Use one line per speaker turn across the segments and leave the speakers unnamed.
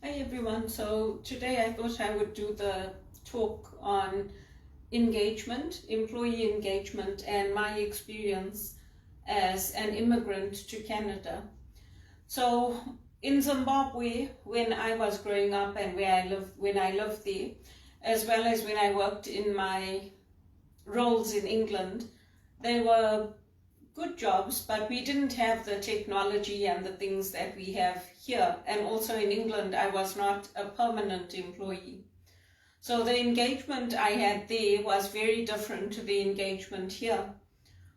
Hi everyone. So today I thought I would do the talk on engagement, employee engagement, and my experience as an immigrant to Canada. So in Zimbabwe, when I was growing up and when I lived there, as well as when I worked in my roles in England, they were good jobs, but we didn't have the technology and the things that we have here. And also in England, I was not a permanent employee. So the engagement I had there was very different to the engagement here.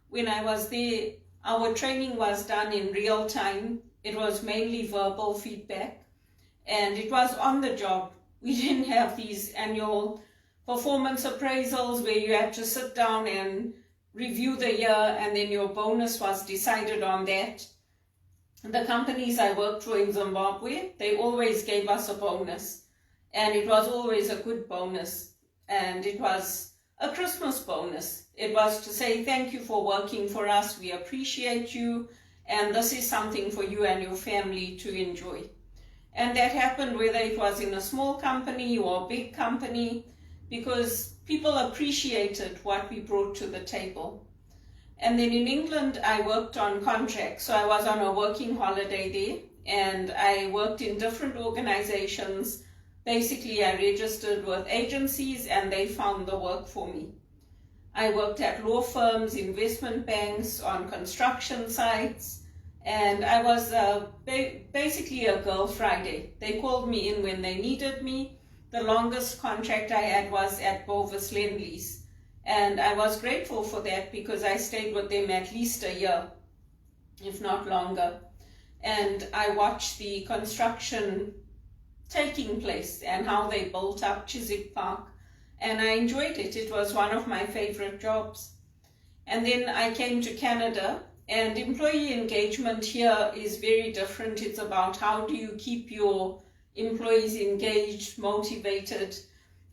When I was there, our training was done in real time. It was mainly verbal feedback, and it was on the job. We didn't have these annual performance appraisals where you had to sit down and review the year and then your bonus was decided on that. The companies I worked for in Zimbabwe, they always gave us a bonus, and it was always a good bonus, and it was a Christmas bonus. It was to say thank you for working for us, we appreciate you, and this is something for you and your family to enjoy. And that happened whether it was in a small company or a big company, because people appreciated what we brought to the table. And then in England, I worked on contracts. So I was on a working holiday there, and I worked in different organizations. Basically, I registered with agencies and they found the work for me. I worked at law firms, investment banks, on construction sites, and I was basically a girl Friday. They called me in when they needed me. The longest contract I had was at Bovis Lend-Lease, and I was grateful for that because I stayed with them at least a year, if not longer. And I watched the construction taking place and how they built up Chiswick Park, and I enjoyed it. It was one of my favorite jobs. And then I came to Canada, and employee engagement here is very different. It's about how do you keep your employees engaged, motivated.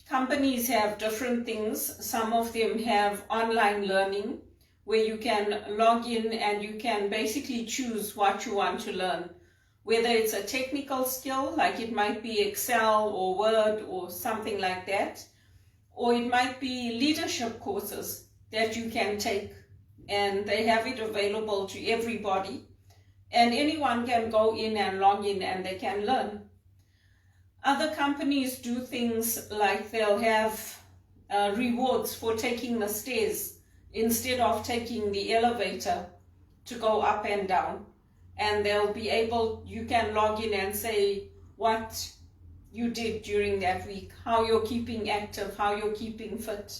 Companies have different things. Some of them have online learning where you can log in and you can basically choose what you want to learn. Whether it's a technical skill, like it might be Excel or Word or something like that, or it might be leadership courses that you can take, and they have it available to everybody. And anyone can go in and log in and they can learn. Other companies do things like they'll have rewards for taking the stairs instead of taking the elevator to go up and down. And they'll be able, you can log in and say what you did during that week, how you're keeping active, how you're keeping fit.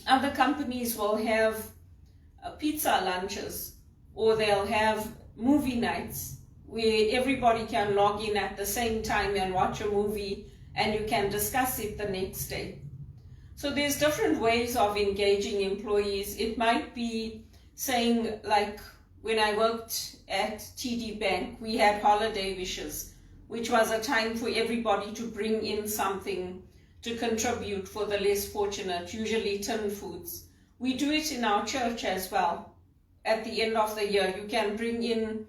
Other companies will have pizza lunches, or they'll have movie nights where everybody can log in at the same time and watch a movie, and you can discuss it the next day. So there's different ways of engaging employees. It might be saying, like when I worked at TD Bank, we had holiday wishes, which was a time for everybody to bring in something to contribute for the less fortunate, usually tin foods. We do it in our church as well. At the end of the year, you can bring in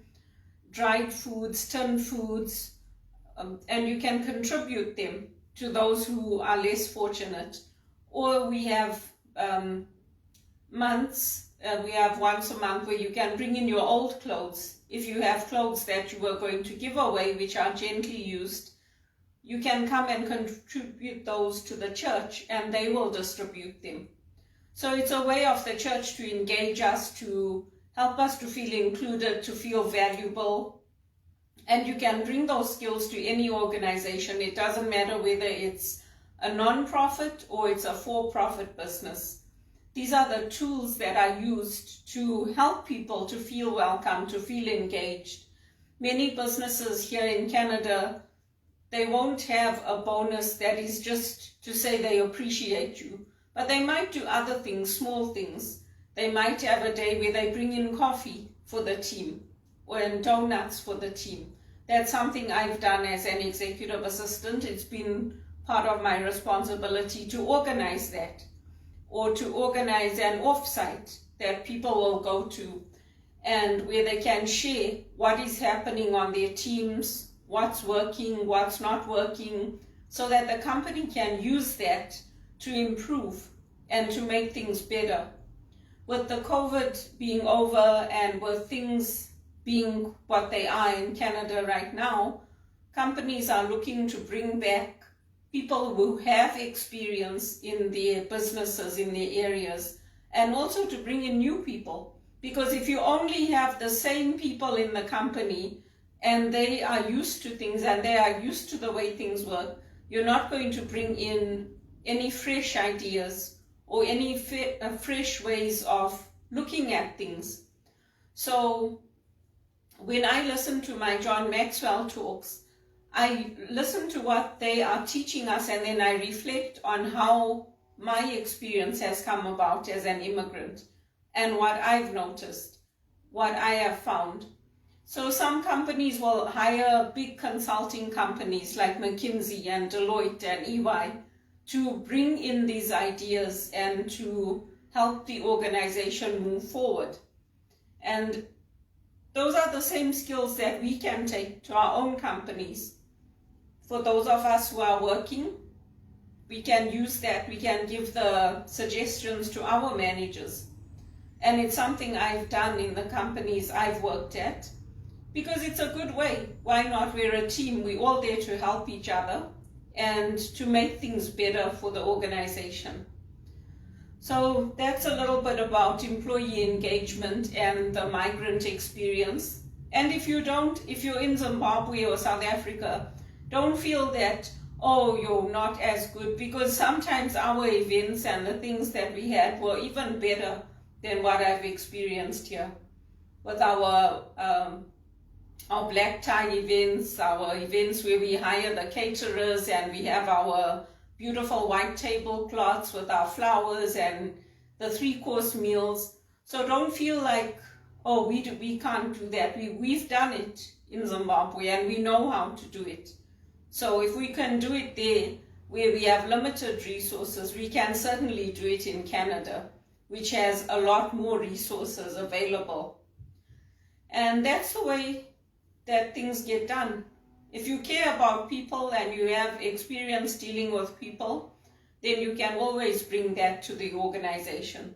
dried foods, tin foods, and you can contribute them to those who are less fortunate. Or we have months, we have once a month where you can bring in your old clothes. If you have clothes that you were going to give away, which are gently used, you can come and contribute those to the church and they will distribute them. So it's a way of the church to engage us, to help us to feel included, to feel valuable. And you can bring those skills to any organization. It doesn't matter whether it's a non-profit or it's a for-profit business. These are the tools that are used to help people to feel welcome, to feel engaged. Many businesses here in Canada, they won't have a bonus that is just to say they appreciate you, but they might do other things, small things. They might have a day where they bring in coffee for the team or donuts for the team. That's something I've done as an executive assistant. It's been part of my responsibility to organize that, or to organize an offsite that people will go to and where they can share what is happening on their teams, what's working, what's not working, so that the company can use that to improve and to make things better. With the COVID being over and with things being what they are in Canada right now, companies are looking to bring back people who have experience in their businesses, in their areas, and also to bring in new people. Because if you only have the same people in the company and they are used to things and they are used to the way things work, you're not going to bring in any fresh ideas or any fresh ways of looking at things. So when I listen to my John Maxwell talks, I listen to what they are teaching us, and then I reflect on how my experience has come about as an immigrant and what I've noticed, what I have found. So some companies will hire big consulting companies like McKinsey and Deloitte and EY to bring in these ideas and to help the organization move forward. And those are the same skills that we can take to our own companies. For those of us who are working, we can use that. We can give the suggestions to our managers. And it's something I've done in the companies I've worked at, because it's a good way. Why not? We're a team. We're all there to help each other and to make things better for the organization. So that's a little bit about employee engagement and the migrant experience. And if you're in Zimbabwe or South Africa, don't feel that, oh, you're not as good, because sometimes our events and the things that we had were even better than what I've experienced here. With our black tie events, our events where we hire the caterers and we have our beautiful white tablecloths with our flowers and the 3-course meals. So don't feel like, oh, we can't do that. We've done it in Zimbabwe and we know how to do it. So if we can do it there where we have limited resources, we can certainly do it in Canada, which has a lot more resources available. And that's the way that things get done. If you care about people and you have experience dealing with people, then you can always bring that to the organization.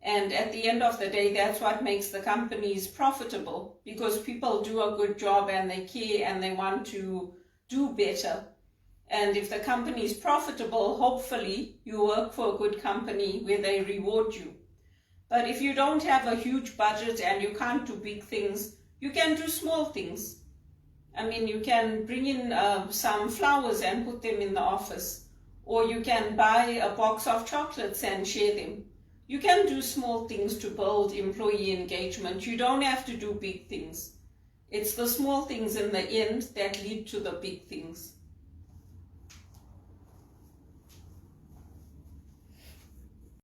And at the end of the day, that's what makes the companies profitable, because people do a good job and they care and they want to do better. And if the company is profitable, hopefully you work for a good company where they reward you. But if you don't have a huge budget and you can't do big things, you can do small things. I mean, you can bring in some flowers and put them in the office, or you can buy a box of chocolates and share them. You can do small things to build employee engagement. You don't have to do big things. It's the small things in the end that lead to the big things.